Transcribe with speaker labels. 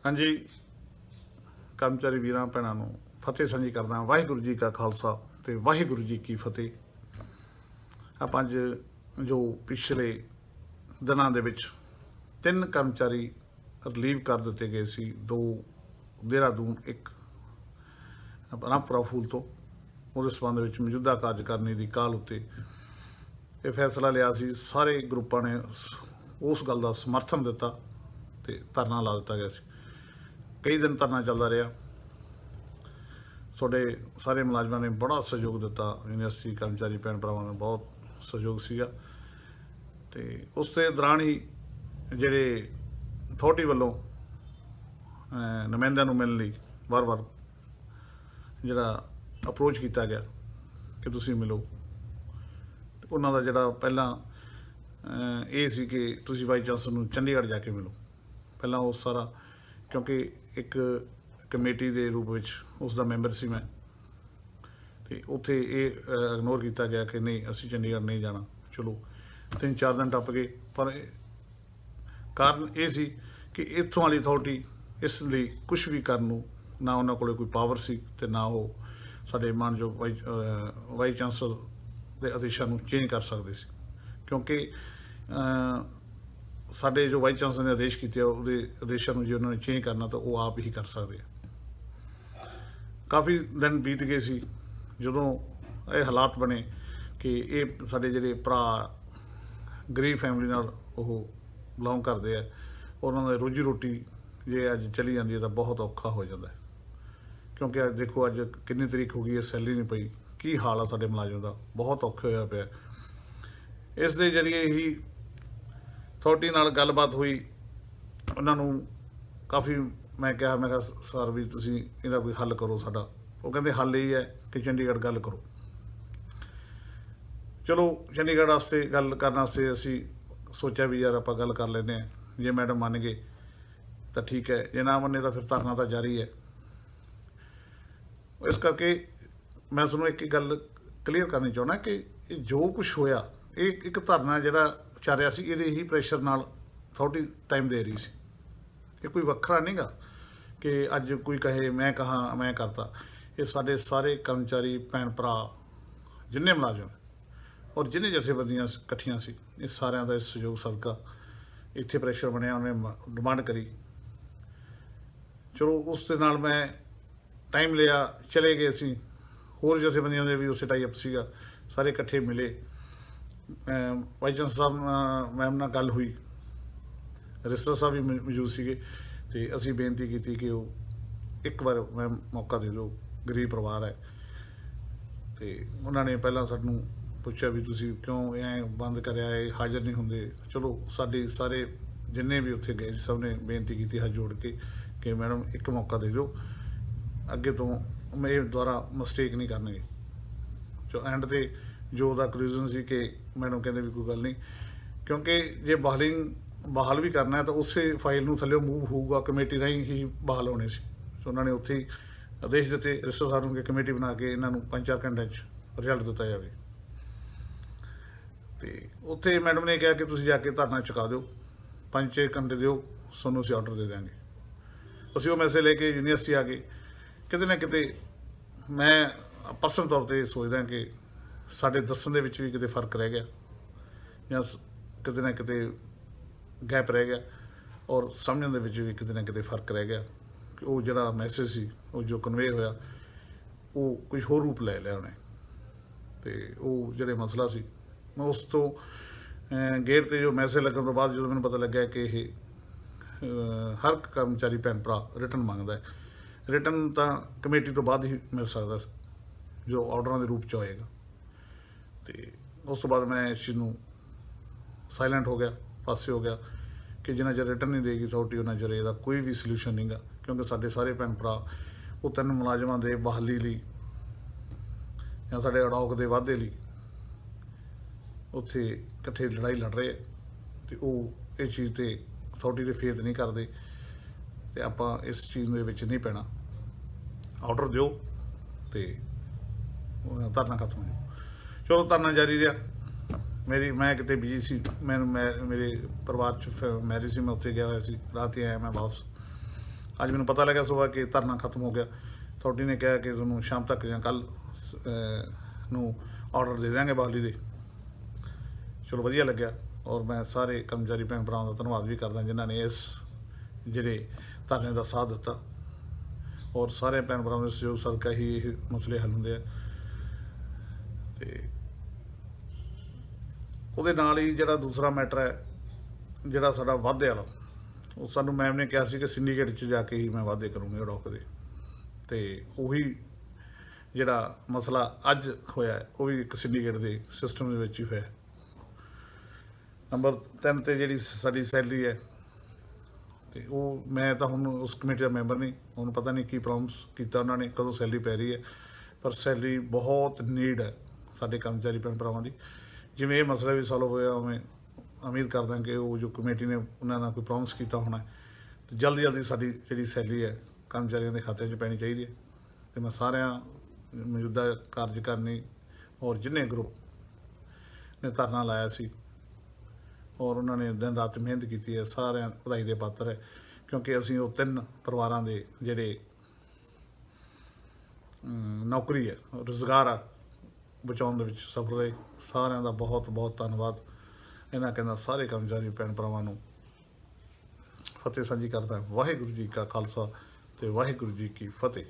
Speaker 1: हाँ जी, कर्मचारी वीरां भैणां नूं फतेह सांझी करदा। वाहिगुरू जी का खालसा ते वाहिगुरू जी की फतेह। आपां अज जो पिछले दिनां दे विच 3 कर्मचारी रिलीव कर दिते गए सी, 2 देहरादून, एक रामपुरा फूल तो। उस संबंध में मौजूदा कार्यकारिणी की काल उत्ते ये फैसला लिया सी। सारे ग्रुपां ने उस गल का समर्थन दिता ते धरना ला दिता गया सी। कई दिन धरना चलता रहा। थोड़े सारे मुलाजमान ने बड़ा सहयोग दिता। यूनिवर्सिटी कर्मचारी भैन भरावां ने बहुत सहयोग सीगा। ते उस दे दौरान ही जिहड़े अथॉरिटी वालों नुमाइंदियां नूं मिलण लई वार-वार जिहड़ा अप्रोच किया गया कि तुसीं मिलो, उन्हां दा जिहड़ा पहलां ये सी कि तुसीं वाइस चांसलर नूं चंडीगढ़ जाके मिलो। पहलां वो सारा, क्योंकि एक कमेटी के रूप में उसका मैंबर सी मैं, तो उत्थे ये इग्नोर किया गया कि नहीं असी चंडीगढ़ नहीं जाना। चलो 3-4 दिन टप गए, पर कारण ये सी कि इत्थों वाली अथॉरिटी इस लिए कुछ भी करन नूं ना उन्हां कोले कोई पावर सी ते ना वो साडे मानयोग वाइस चांसलर के आदेशों नूं चेंज कर सकते सी। क्योंकि साडे जो वाइस चांसलर ने आदेश किए उहदे आदेशों नूं जे उन्होंने चेंज करना तो वो आप ही कर सकते हैं। काफ़ी दिन बीत गए सी जदों ये हालात बने कि ये साडे जिहड़े भरा गरीब फैमिली नाल ओह बिलोंग करते हैं, उन्होंने रोजी रोटी जे अज चली जाती है तो बहुत औखा हो जाता है। क्योंकि अज देखो अज कितनी तरीक हो गई है, सैलरी नहीं पई, की हाल है साडे मुलाजम का, बहुत औखे होया पिया। इस दे जरिए ही अथॉरिटी नाल गलबात हुई। उन्होंने काफ़ी मैं कहा सर भी तुसीं इहदा कोई हल करो साडा। वो कहते हल यही है कि चंडीगढ़ गल करो। चलो चंडीगढ़ वास्ते गल करने वास्ते असी सोचा भी यार आप गल कर लें, जे मैडम मान गए तो ठीक है, जे ना मने तो फिर धरना तो जारी है। इस करके मैं तुहानूं एक गल क्लीयर करनी चाहना कि जो कुछ होया ये एक धरना जिहड़ा चल रहा सी, इहदे ही प्रेशर नाल अथॉरिटी टाइम दे रही सी। ये कोई वखरा नहीं गा कि अज कोई कहे मैं कहा मैं करता। ये साडे सारे कर्मचारी भैन भरा जिन्ने मुलाजम और जिन्हें जथेबंदियां इकट्ठियां सी, ये सारियां दा इस सहयोग सदका इत्थे प्रेशर बनया, उन्हें डिमांड करी। चलो उस दे नाल मैं टाइम लिया, चले गए असी। होर जथेबंदियां दे भी उस टाई अप सीगा, सारे इकट्ठे मिले। वाइस चांसलर साहब मैम नाल गल हुई, रजिस्टर साहब भी मौजूद सीगे, ते असी बेनती की कि वो एक बार मैम मौका दे दो, गरीब परिवार है। तो उन्होंने पहला सानू पुछया भी तुसीं क्यों ऐ बंद करया है, हाज़र नहीं होंदे। चलो साडे सारे जिन्ने भी उत्थे गए सब ने बेनती की हाथ जोड़ के कि मैडम एक मौका दे दो, अगे तो मैं दोबारा मिसटेक नहीं करनगे। जो एंड ते जो उहदा कंक्लूजन सी कि मैडम कहते भी कोई गल नहीं, क्योंकि जे बहाल भी करना है तो उस फाइल नूं थल्ले मूव होगा, कमेटी राही ही बहाल होने सी। सो उन्होंने उत्थे ही आदेश दिते रजिस्टर साहब नूं कि कमेटी बना के इन्हों 5-4 घंटे रिजल्ट दिता जाए। तो उत्थे मैडम ने कहा कि तुसीं जाके धरना चुका दो, 5-6 घंटे दो, सोनू असीं ऑर्डर दे देंगे। असीं वो मैसेज लेके यूनीवर्सिटी आ गए। किते ना किते मैं पर्सनल तौर पर सोचदा कि साडे दस्सण दे विच भी किते फर्क रह गया, या किते ना किते गैप रह गया, और समझण दे विच भी किते ना किते फर्क रह गया कि वो जिहड़ा मैसेज सी वो जो कन्वे होया वो कुछ होर रूप ले लिया उन्हें। तो वो जिहड़े मसला सी मैं उस तो गेट ते जो मैसेज लगन तो बाद जो मैंने पता लग्या कि ये हर कर्मचारी भैन भरा रिटन मंगदा है। रिटन तो कमेटी तो बाद ही मिल सकता जो ऑर्डर के रूप च होएगा। तो उस तो बाद मैं इस चीज़ साइलेंट हो गया, पासे हो गया कि जिन्ना चर रिटर्न नहीं देगी अथॉरिटी उन्ना चर इसका कोई भी सल्यूशन नहीं गा। क्योंकि साडे सारे भैन भरा वो 3 मुलाजमां दे बहाली लई या साडे अड़ौक दे वाधे लई उत्थे इकट्ठे लड़ाई लड़ रहे। तो वो इस चीज़ ते अथॉरिटी ते फेथ नहीं करते, तो आपां इस चीज़ दे विच नहीं पैना। ऑर्डर दिओ तो धरना खत्म हो जाओ। चलो धरना जारी रहा। मैं किते बिजी सी, मेरे परिवार च मैरिज सी, मैं उत्थे गया हुआ सी, रात ही आया मैं वापस। ਅੱਜ ਮੈਨੂੰ ਪਤਾ ਲੱਗਿਆ ਸੁਬਾਹ ਕਿ ਧਰਨਾ ਖਤਮ ਹੋ ਗਿਆ। ਅਥਾਰਟੀ ਨੇ ਕਿਹਾ ਕਿ ਤੁਹਾਨੂੰ ਸ਼ਾਮ ਤੱਕ ਜਾਂ ਕੱਲ੍ਹ ਨੂੰ ਆਰਡਰ ਦੇ ਦਿਆਂਗੇ ਬਹਾਲੀ ਦੇ। ਚਲੋ ਵਧੀਆ ਲੱਗਿਆ, ਔਰ ਮੈਂ ਸਾਰੇ ਕਰਮਚਾਰੀ ਭੈਣ ਭਰਾਵਾਂ ਦਾ ਧੰਨਵਾਦ ਵੀ ਕਰਦਾ ਜਿਨ੍ਹਾਂ ਨੇ ਇਸ ਜਿਹੜੇ ਧਰਨੇ ਦਾ ਸਾਥ ਦਿੱਤਾ, ਔਰ ਸਾਰੇ ਭੈਣ ਭਰਾਵਾਂ ਦੇ ਸਹਿਯੋਗ ਸਦਕਾ ਹੀ ਇਹ ਮਸਲੇ ਹੱਲ ਹੁੰਦੇ ਆ। ਤੇ ਉਹਦੇ ਨਾਲ ਹੀ ਜਿਹੜਾ ਦੂਸਰਾ ਮੈਟਰ ਹੈ, ਜਿਹੜਾ ਸਾਡਾ ਵਾਧੇ ਵਾਲਾ, ਉਹ ਸਾਨੂੰ ਮੈਮ ਨੇ ਕਿਹਾ ਸੀ ਕਿ ਸਿੰਡੀਕੇਟ 'ਚ ਜਾ ਕੇ ਹੀ ਮੈਂ ਵਾਧੇ ਕਰੂੰਗੀ ਉਡੋਕ ਦੇ। ਤੇ ਉਹੀ ਜਿਹੜਾ ਮਸਲਾ ਅੱਜ ਹੋਇਆ ਉਹ ਵੀ ਇੱਕ ਸਿੰਡੀਕੇਟ ਦੇ ਸਿਸਟਮ ਦੇ ਵਿੱਚ ਹੀ ਹੋਇਆ। ਨੰਬਰ 3 ਤੇ ਜਿਹੜੀ ਸਾਡੀ ਸੈਲਰੀ ਹੈ, ਤੇ ਉਹ ਮੈਂ ਤਾਂ ਹੁਣ ਉਸ ਕਮੇਟੀ ਦਾ ਮੈਂਬਰ ਨਹੀਂ, ਉਹਨੂੰ ਪਤਾ ਨਹੀਂ ਕੀ ਪ੍ਰੋਮਿਸ ਕੀਤਾ ਉਹਨਾਂ ਨੇ, ਕਦੋਂ ਸੈਲਰੀ ਪੈ ਰਹੀ ਹੈ। ਪਰ ਸੈਲਰੀ ਬਹੁਤ ਨੀਡ ਹੈ ਸਾਡੇ ਕਰਮਚਾਰੀ ਭੈਣ ਭਰਾਵਾਂ ਦੀ। ਜਿਵੇਂ ਇਹ ਮਸਲਾ ਵੀ ਸੋਲਵ ਹੋਇਆ, ਉਵੇਂ ਉਮੀਦ ਕਰਦਾ ਕਿ ਉਹ ਜੋ ਕਮੇਟੀ ਨੇ ਉਹਨਾਂ ਨਾਲ ਕੋਈ ਪ੍ਰੋਮਿਸ ਕੀਤਾ ਹੋਣਾ, ਤੇ ਜਲਦੀ ਜਲਦੀ ਸਾਡੀ ਜਿਹੜੀ ਸੈਲਰੀ ਹੈ ਕਰਮਚਾਰੀਆਂ ਦੇ ਖਾਤੇ 'ਚ ਪੈਣੀ ਚਾਹੀਦੀ ਹੈ। ਤੇ ਮੈਂ ਸਾਰਿਆਂ ਮੌਜੂਦਾ ਕਾਰਜਕਾਰਨੀ ਔਰ ਜਿੰਨੇ ਗਰੁੱਪ ਨੇ ਧਰਨਾ ਲਾਇਆ ਸੀ ਔਰ ਉਹਨਾਂ ਨੇ ਦਿਨ ਰਾਤ ਮਿਹਨਤ ਕੀਤੀ ਹੈ, ਸਾਰਿਆਂ ਵਧਾਈ ਦੇ ਪਾਤਰ ਹੈ, ਕਿਉਂਕਿ ਅਸੀਂ ਉਹ 3 ਪਰਿਵਾਰਾਂ ਦੇ ਜਿਹੜੇ ਨੌਕਰੀ ਹੈ, ਰੁਜ਼ਗਾਰ ਆ, ਬਚਾਉਣ ਦੇ ਵਿੱਚ ਸਫਲ ਰਹੇ। ਸਾਰਿਆਂ ਦਾ ਬਹੁਤ ਬਹੁਤ ਧੰਨਵਾਦ। ਇਹਨਾਂ ਕਹਿੰਦਾ ਸਾਰੇ ਕਰਮਚਾਰੀ ਭੈਣ ਭਰਾਵਾਂ ਨੂੰ ਫਤਿਹ ਸਾਂਝੀ ਕਰਦਾ। ਵਾਹਿਗੁਰੂ ਜੀ ਕਾ ਖਾਲਸਾ ਤੇ ਵਾਹਿਗੁਰੂ ਜੀ ਕੀ ਫਤਿਹ।